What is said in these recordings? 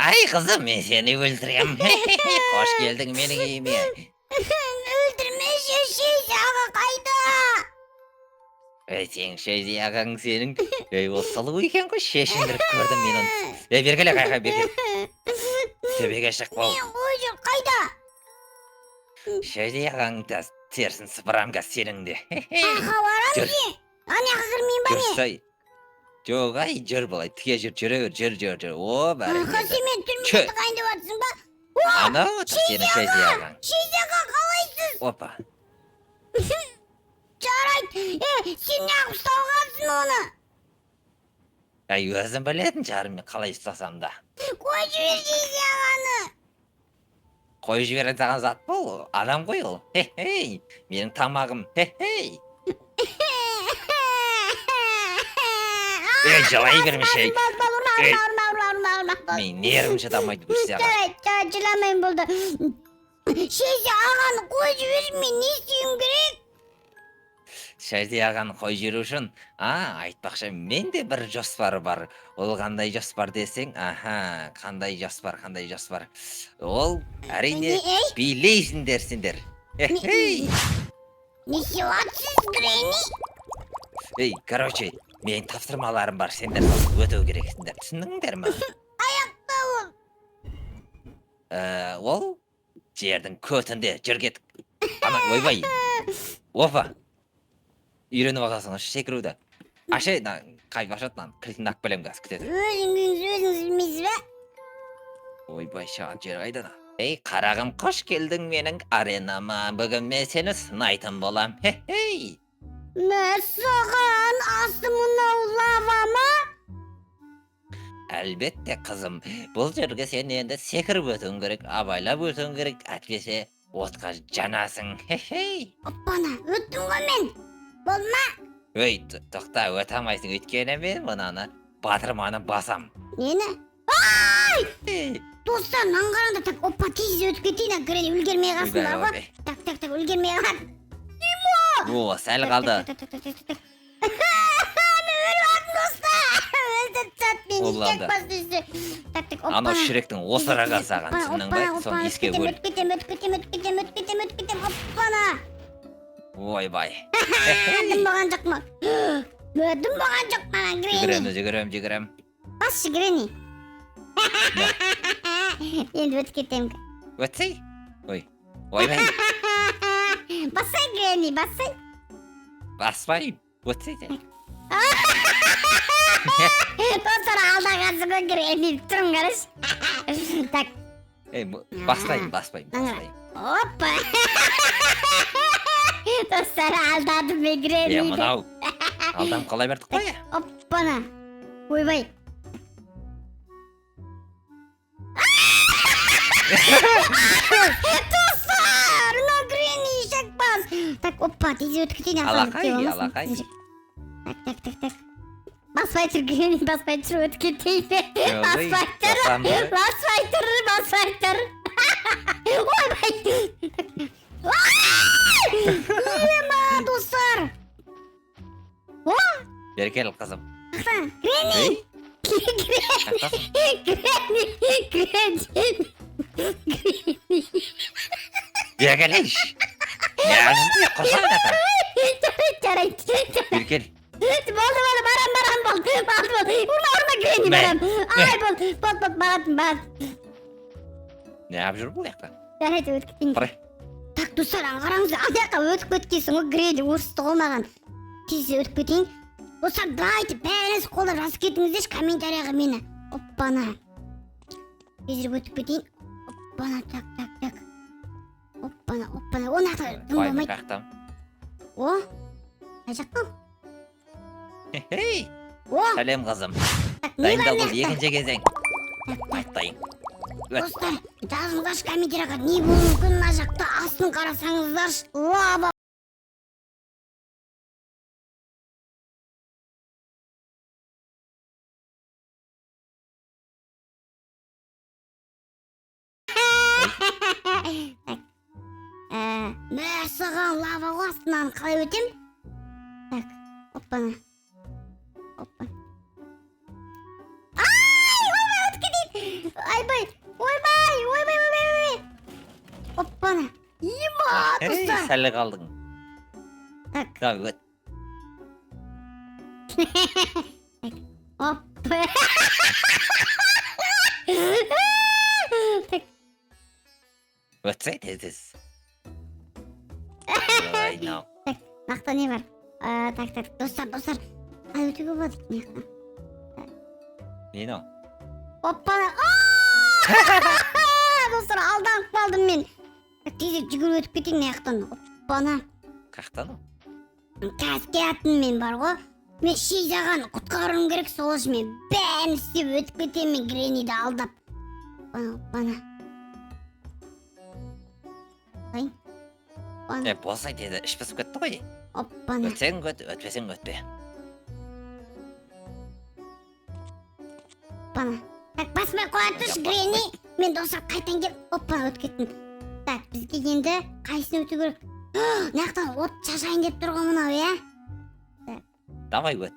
Ay kızım ben seni öldüreyim. Hoş geldin benim evime. Öldürme şu ağa kayda. Sen şey diyağın senin. O salı eken koş şeşindirip gördüm ben onu. Bergele kayka bergele. Tebege şak bol. Men koyucu kayda. Şey diyağın da tersin sıfıram gaz senin de. Aha varam Jör, ki. Anne kızırmayın bana. jör Yok ay jör bolay. Tige jör. O bari. Aha semen türmüne Çö. kayda varsın ba. Ana senin şey diyağın. Şizyaka kalaysız. Opa. Çağıray. Sen ne yapıp savgansın onu? Ay özüm biledim çağırım kalay istasam da. Koyucu ver şizyağını. Koyucu veren sana zat bu. Adam koy ol. Hey. Benim tamağım. Hey. Çalayı vermiş şey. Men nerim çatamaydı bu size. Çağırcılamayın buldu. Şizy ağanı koyucu vermeyin. Ne istiyorsun gerek? Şey diyağın koyucu üçün. Aytpakça mende bir jospar var. Ol kanday jospar deseng. Aha. Kanday jospar. Ol arine Ne? bileysin dersindir. Hey. Nesi vatsız Granny? Hey, короче, men tafsırmalarım var. Sender ötөö gereksindir. Түсіндіңдер ма? Ayakta ol. Ol жердің көтінде жүр кетік. Ана ойбай. Опа. Үйреніп аласың секіруді. Ашы қай башатынан кілтін ақ білем газ күтеді. Özünüz bilmeyiz be. Ойбай шаған жер қайда да. Ей, қарағым қош келдің менің аренама. Бүгін мен сені сынайтын болам. Хей. Mesağın asımına ulavama. Әлбетте қызым, бұл жерге сен енді секіріп өтуің керек, абайлап өтуің керек, әтпесе отқа жанасың. Хей. Hoppana öttüm go men. Bolma. Өй, тоқта, өте алмайсың, өйткені мен мынаны батырманы басам. Nene? Ay! Dostlar lan karanda tak hoppa tez ötüp keteyim Granny ülgermeye kalsınlar bak. Tak ülgermeye kal. О, сәл қалды. Öyle bak dostlar. Öldü çat beni Oldu. çek bas düştü. Tak hoppana. Ана шүректің осыра қалсаған, түсінің бай, соны еске бөл. Ötkütem hoppana. Ойбай. Öldüm bağan çakma. Öldüm bağan çakma lan Granny. Жүгірем. Bas şu Granny. Енді ötkütem. Өтсей? Ой, ойбай, Basay Granny basay. баспай, өтсей де. Dostlar aldağızı go Granny. Durun karış. Tak. Ей, баспайын. Hoppa. Dostlar aldadım be Granny. Мынау, алдам қалай бердік қой? Hoppana. Oyvay. Dostlar! Na Granny şakbaz. Tak hoppa tezi ötküteyim. Алақай. Tak. Basfaytır Granny basfaytır ötküteyim. Basfaytır. Oyvay. Yiyema dostlar. Бері кел, қызым. Granny. Бері кел, ейш. Ne ağzını kursan atan. Beri kel. Boldu baran bol. Vurma Granny baran. Ay bol baran. Ne yapıyor bu yakta? Hadi ötkütün. Qarай. Так достар аңғараңыз аяққа өтіп кеткенсің ғой Гранny орысты қылмаған. Тез өтіп кетейін. Достар давайте бәріңіз қолдап жазып кетіңіздерші комментарияға мені. Оппана. Тезірек өтіп кетейін. Оппана так. Оппана. О жақта дым Vay be болмайды. kalktım. О. Қай жақта? Hey. О. Сәлем қызым. Так не бар Дайындал бұл мына жақта? екінші кезең. Так. Айтайын. Достар жазыңыздаршы комментарияға не болуы мүмкін мына жақта астын қарасаңыздаршы. Лава. Мәссаған лава астынан қалай өтем? Так, оппана. Ай, ойбай, өтіп кетейін. Айбай, ойбай. Оппана. Ема, достар. Сәл қалдың. Так. Так, өт. Оппа. Так, Өтсей тез. Ой, no. так, мақта не бар? Так, достар. Қалай өтуге болады екен мына Не no? Оппана. Достар, алданып қалдым мен. Тезірек жүгіріп өтіп кетейін мына жақтан. Оппана. Қақтан? Қазір келатырмын мен бар ғой. Мен Шейзағаны құтқаруым керек, сол үшін мен бәрін істеп өтіп кетемін Гренниді алдап. Оппана. Ай. Оппана. Болсай деді, іш пісіп кетті ғой. Оппана. Өтсең өт, өтпесең өтпе. Оппана. Так, баспай қоя тұршы Гренни. Мен достар қайтан келіп, оппана өтіп кеттім. Так, бізге енді қайсыны өту керек? Мына жақтан от шашайын деп тұр ғой мынау, иә? Давай өт.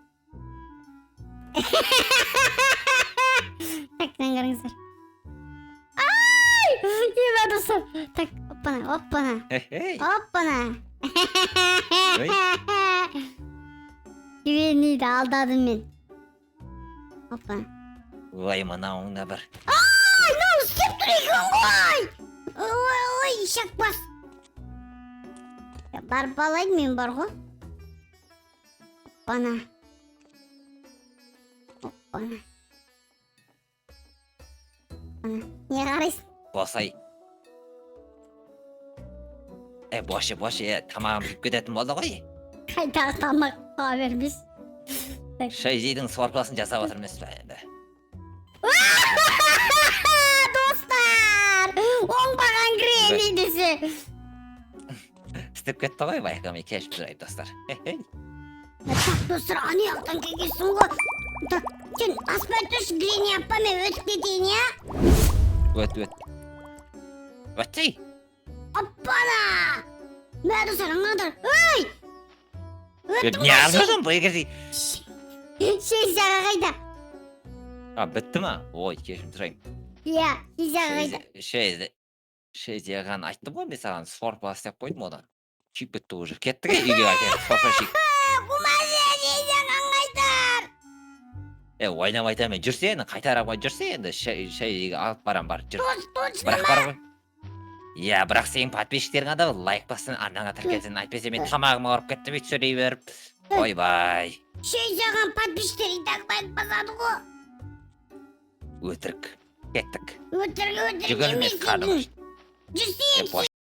Так, мен қараңыздар. Ай! Ема достар. Так, оппана. Хей. Оппана. Ой. Гренниді алдадым мен. Оппана. Ой, мынауыңда бір. Ай, мынау істеп тұр екен ғой! Ой, ишак бас. Барып алайын мен бар ғой. Оппана. Не қарайсың? Болсай. Бошы, тамағым жіп кететін болды ғой. Қайдағы тамақ қала бермес. Шайзидің сорпасын жасап отырмыз ба енді. Достар! Оңбаған Гренни десе. Істеп кетті ғой, байқамай кешіп жүрайын достар. Так, достар, аны жақтан келгенсің ғой. Так, сен аспай тұршы Гренни апа, мен өтіп кетейін, иә? Өт. Өтсей. Оппана! Мә достар, аңғадар. Ой! Өттім Не армадың бұл егердей? Шейзаға қайда? Бітті ма? Ой, кешім тұрайын. Иә, Шейзаға қайда? Шейзаған айттым ғой, мен саған сорпа істеп қойдым одан. Чип бітті уже. Кетті ғой үйге әкеліп сорпа ішейік. Құмазе, Шейзаған қайтар! Ойнап айтамын, жүрсе енді, қайтарап жүрсе енді, шайзиға алып барам бар, жүр. Точно Бірақ ма? бар ғой. Иә, бірақ сенің подписчиктерің ада лайк бассын, арнаңа тіркелсін, айтпесе мен тамағыма ұрып кетті бейт сөйлей беріп. Ойбай. Шейзаған подписчиктер и так лайк басады ғой. Өтірік. Кеттік. Өтірік Жүгірмес емес қарным. едің. Жүрсейік,